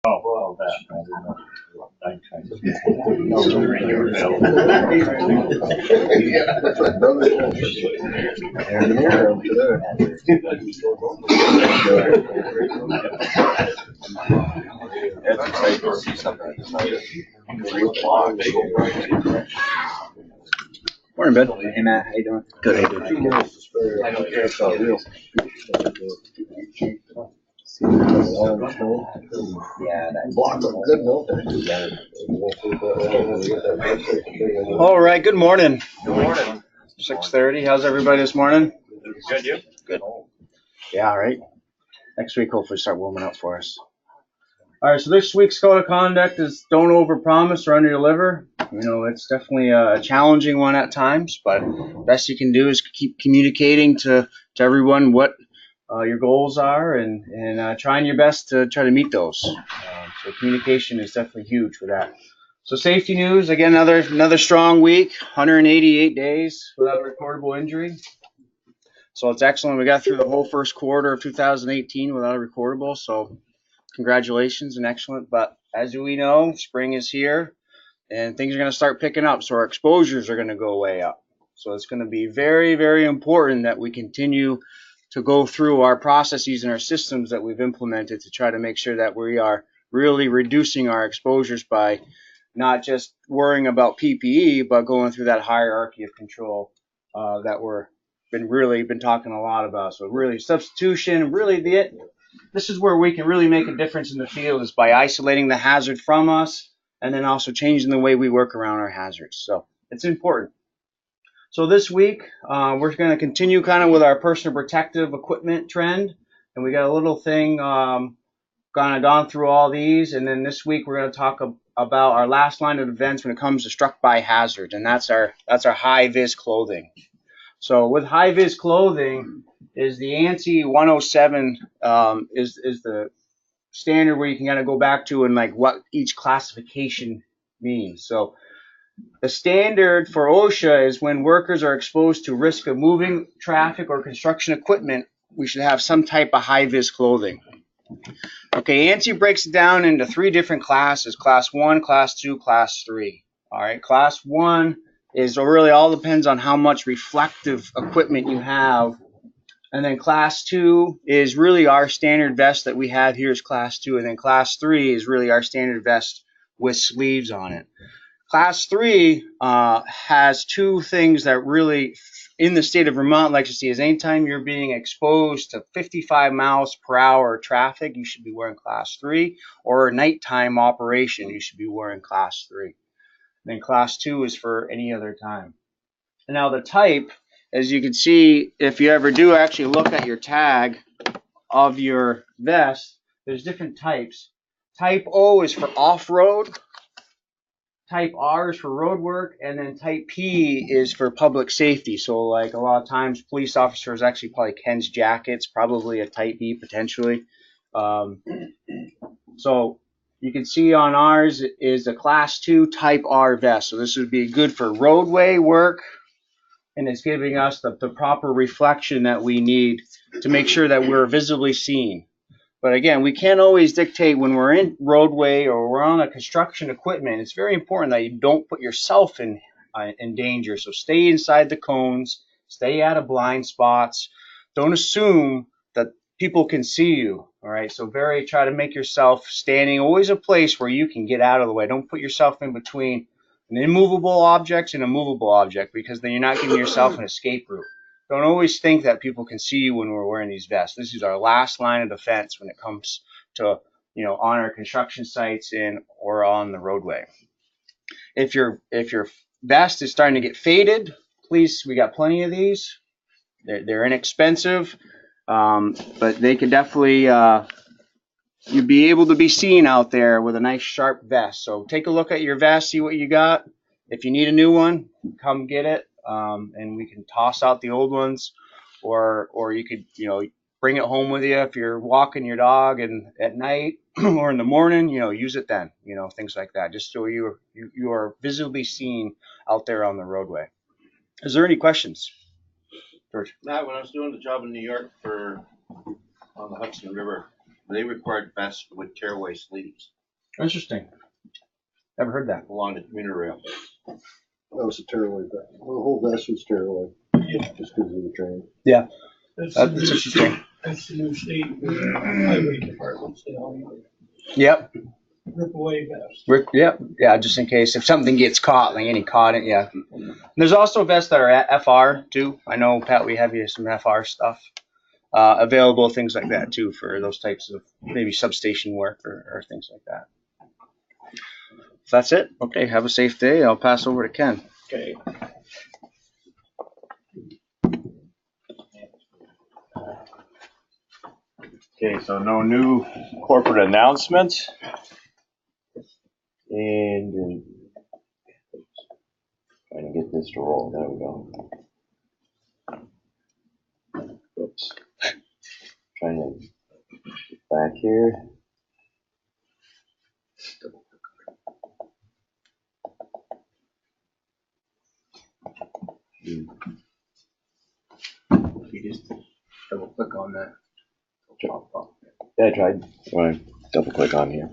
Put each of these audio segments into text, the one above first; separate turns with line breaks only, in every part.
Oh, well, that. I
Morning, Ben. Hey, Matt. How you doing? Good. How you doing? Yeah, all right. Good morning.
Good morning.
6:30. How's everybody this morning?
Good, you?
Good. Yeah. All right. Next week, hopefully, start warming up for us. All right. So this week's code of conduct is don't overpromise or underdeliver. It's definitely a challenging one at times, but best you can do is keep communicating to everyone what your goals are and trying your best to try to meet those. So communication is definitely huge for that. So safety news, again, another strong week, 188 days without a recordable injury. So it's excellent. We got through the whole first quarter of 2018 without a recordable. So congratulations and excellent. But as we know, spring is here and things are going to start picking up. So our exposures are going to go way up. So it's going to be very, very important that we continue to go through our processes and our systems that we've implemented to try to make sure that we are really reducing our exposures by not just worrying about PPE, but going through that hierarchy of control that we're been talking a lot about. So really substitution, this is where we can really make a difference in the field is by isolating the hazard from us and then also changing the way we work around our hazards. So it's important. So this week, we're going to continue kind of with our personal protective equipment trend. And we got a little thing kind of gone through all these. And then this week, we're going to talk about our last line of defense when it comes to struck by hazard. And that's our high-vis clothing. So with high-vis clothing is the ANSI 107 is the standard where you can kind of go back to and like what each classification means. So the standard for OSHA is when workers are exposed to risk of moving traffic or construction equipment, we should have some type of high-vis clothing. Okay, ANSI breaks it down into 3 different classes, Class 1, Class 2, Class 3. All right, Class 1 is really all depends on how much reflective equipment you have. And then Class 2 is really our standard vest that we have here is Class 2. And then Class 3 is really our standard vest with sleeves on it. Class 3 has 2 things that really, in the state of Vermont, like to see is anytime you're being exposed to 55 miles per hour traffic, you should be wearing Class 3, or a nighttime operation, you should be wearing Class 3. Then Class 2 is for any other time. And now the type, as you can see, if you ever do actually look at your tag of your vest, there's different types. Type O is for off-road. Type R is for road work, and then type P is for public safety. So like a lot of times police officers actually probably Ken's jackets, probably a type B potentially. So you can see on ours is a Class 2 type R vest. So this would be good for roadway work, and it's giving us the proper reflection that we need to make sure that we're visibly seen. But again, we can't always dictate when we're in roadway or we're on a construction equipment. It's very important that you don't put yourself in danger. So stay inside the cones, stay out of blind spots. Don't assume that people can see you. All right. So try to make yourself standing always a place where you can get out of the way. Don't put yourself in between an immovable object and a movable object, because then you're not giving yourself an escape route. Don't always think that people can see you when we're wearing these vests. This is our last line of defense when it comes to, on our construction sites or on the roadway. If your vest is starting to get faded, please, we got plenty of these. They're inexpensive, but they could definitely you'd be able to be seen out there with a nice sharp vest. So take a look at your vest, see what you got. If you need a new one, come get it, and we can toss out the old ones, or you could bring it home with you if you're walking your dog and at night or in the morning, use it then, things like that, just so you are visibly seen out there on the roadway. Is there any questions, George?
Matt, when I was doing the job in New York on the Hudson River,
They required vests with tearaway sleeves
Interesting. Never heard that.
along the commuter rail.
That was a tearaway vest. The whole vest was tearaway. Just because of the train.
Yeah.
That's
That's
the new
interesting.
state, that's the new state highway departments, you know,
Yep.
rip away vests.
Yep. Yeah. Just in case if something gets caught, like any caught it. Yeah. And there's also vests that are at FR too. I know, Pat, we have you some FR stuff available, things like that too, for those types of maybe substation work or things like that. So that's it. Okay. Have a safe day. I'll pass over to Ken.
Okay. Okay, so no new corporate announcements. And trying to get this to roll. There we go. Oops. Trying to get back here.
You just double click on that.
Yeah, I tried. Want to double click on here.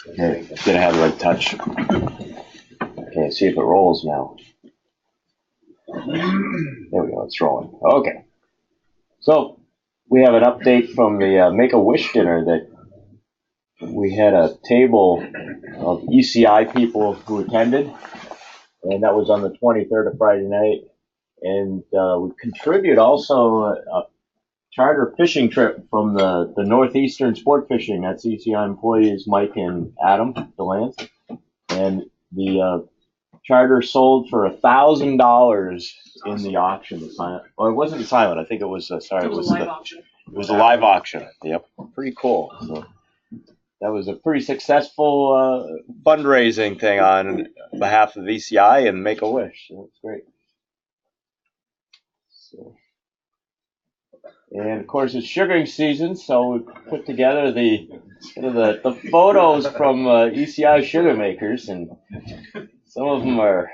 Okay, gonna have the right touch. Okay, see if it rolls now. There we go, it's rolling. Okay. So, we have an update from the Make-A-Wish dinner that we had a table of ECI people who attended, and that was on the 23rd of Friday night. And we contribute also a charter fishing trip from the Northeastern Sport Fishing. That's ECI employees Mike and Adam DeLance. And the charter sold for $1,000 in the auction. Or it wasn't silent. I think it was. Sorry,
It was a live auction.
It was a live auction. Yep, pretty cool. So that was a pretty successful fundraising thing on behalf of ECI and Make-A-Wish. So that's great. So, and of course it's sugaring season, so we put together the photos from ECI sugar makers, and some of them are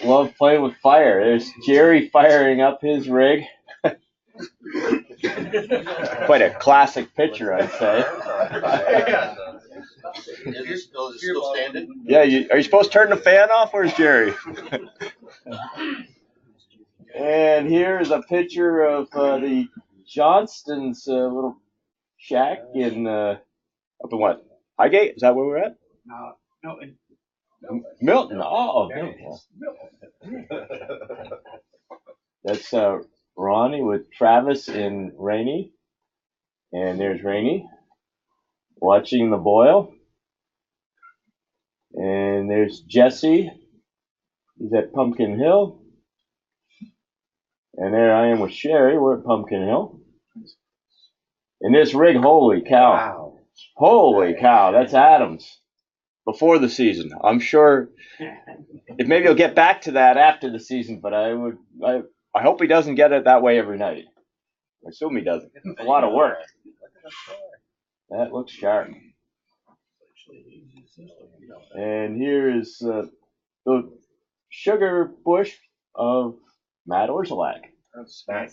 love playing with fire. There's Jerry firing up his rig. Quite a classic picture, I'd say.
Is it still standing?
Yeah, are you supposed to turn the fan off? Where's Jerry? And here's a picture of the Johnston's little shack in up in what? Highgate? Is that where we're at?
No,
Milton. Oh, Milton. That's Ronnie with Travis and Rainey. And there's Rainey watching the boil. And there's Jesse. He's at Pumpkin Hill. And there I am with Sherry. We're at Pumpkin Hill. And this rig, holy cow.
Wow.
Holy cow, that's Adams. Before the season. I'm sure if maybe he'll get back to that after the season, but I hope he doesn't get it that way every night. I assume he doesn't. It's a lot of work. That looks sharp. And here is the sugar bush of Matt Orzelak.
Sorry.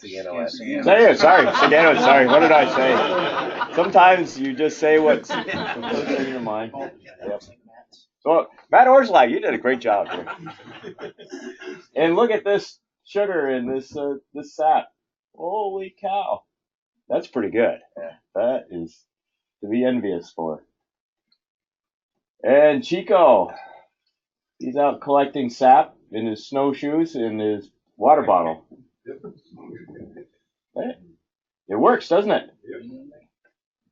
Sorry, what did I say? Sometimes you just say what's in your mind. Yep. So, Matt Orzelak, you did a great job here. And look at this sugar in this sap. Holy cow. That's pretty good. That is to be envious for. And Chico, he's out collecting sap in his snowshoes and his water bottle. Hey, it works, doesn't it?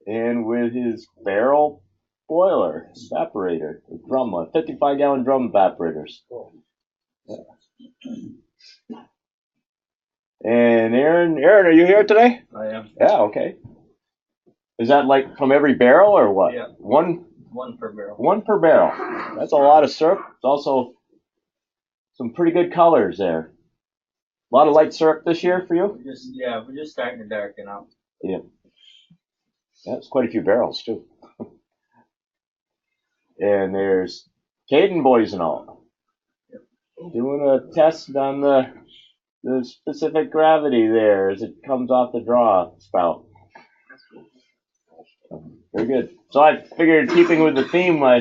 And with his barrel boiler, evaporator, drum, 55-gallon drum evaporators. Yeah. And Aaron, are you here today?
I am.
Yeah, okay. Is that like from every barrel or what?
Yeah.
One
per barrel.
One per barrel. That's a lot of syrup. It's also some pretty good colors there. A lot of light syrup this year for you?
We're just starting to darken out.
Yeah. That's quite a few barrels too. And there's Caden boys and all. Doing a test on the specific gravity there as it comes off the draw spout. Very good. So I figured, keeping with the theme, I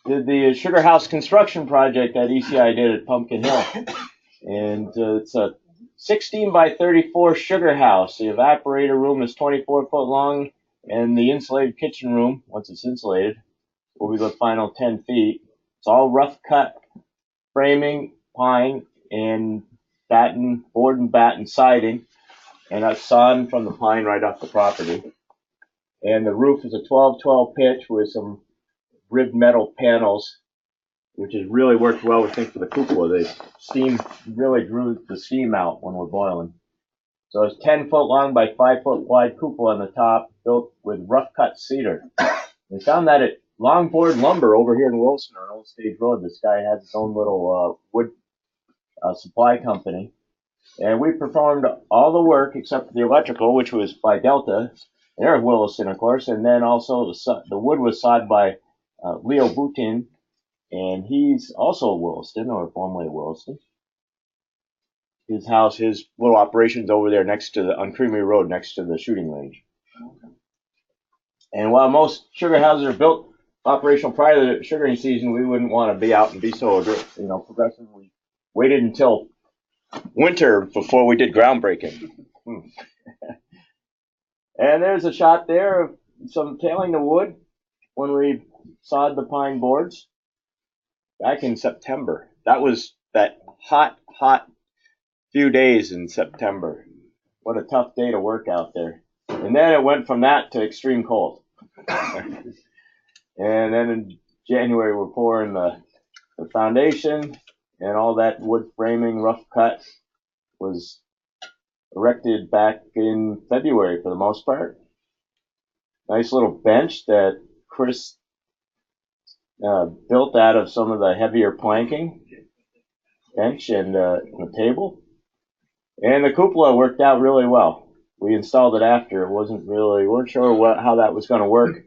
did the sugar house construction project that ECI did at Pumpkin Hill. And it's a 16 by 34 sugar house. The evaporator room is 24 foot long, and the insulated kitchen room, once it's insulated, will be the final 10 feet. It's all rough cut framing, pine, and batten, board and batten siding, and I've sawn from the pine right off the property. And the roof is a 12-12 pitch with some ribbed metal panels, which has really worked well, we think, for the cupola. The steam really drew the steam out when we're boiling. So it's 10 foot long by 5 foot wide cupola on the top, built with rough cut cedar. We found that at Longboard Lumber over here in Wilson on Old Stage Road. This guy has his own little wood supply company. And we performed all the work except for the electrical, which was by Delta. They're Williston, of course. And then also the wood was sawed by Leo Boutin. And he's also a Williston, or formerly a Williston. His house, his little operation's over there next to on Creamery Road, next to the shooting range. And while most sugar houses are built operational prior to the sugaring season, we wouldn't want to be out and be so, progressive. We waited until winter before we did groundbreaking. And there's a shot there of some tailing the wood when we sawed the pine boards back in September. That was that hot few days in September. What a tough day to work out there. And then it went from that to extreme cold. And then in January, we're pouring the foundation, and all that wood framing, rough cut, was erected back in February for the most part. Nice little bench that Chris built out of some of the heavier planking. Bench and a table. And the cupola worked out really well. We installed it after. We weren't sure how that was going to work.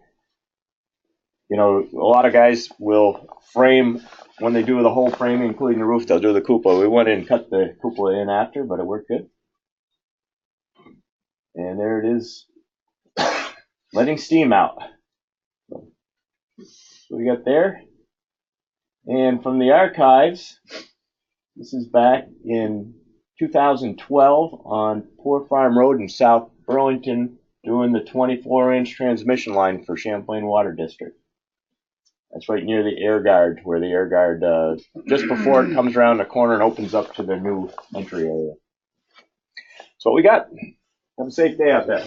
A lot of guys will frame, when they do the whole framing, including the roof, they'll do the cupola. We went in and cut the cupola in after, but it worked good. And there it is, letting steam out. So we got there. And from the archives, this is back in 2012 on Poor Farm Road in South Burlington, doing the 24-inch transmission line for Champlain Water District. That's right near the air guard, where the air guard, just before it comes around the corner and opens up to their new entry area. That's what we got. Have a safe day out there.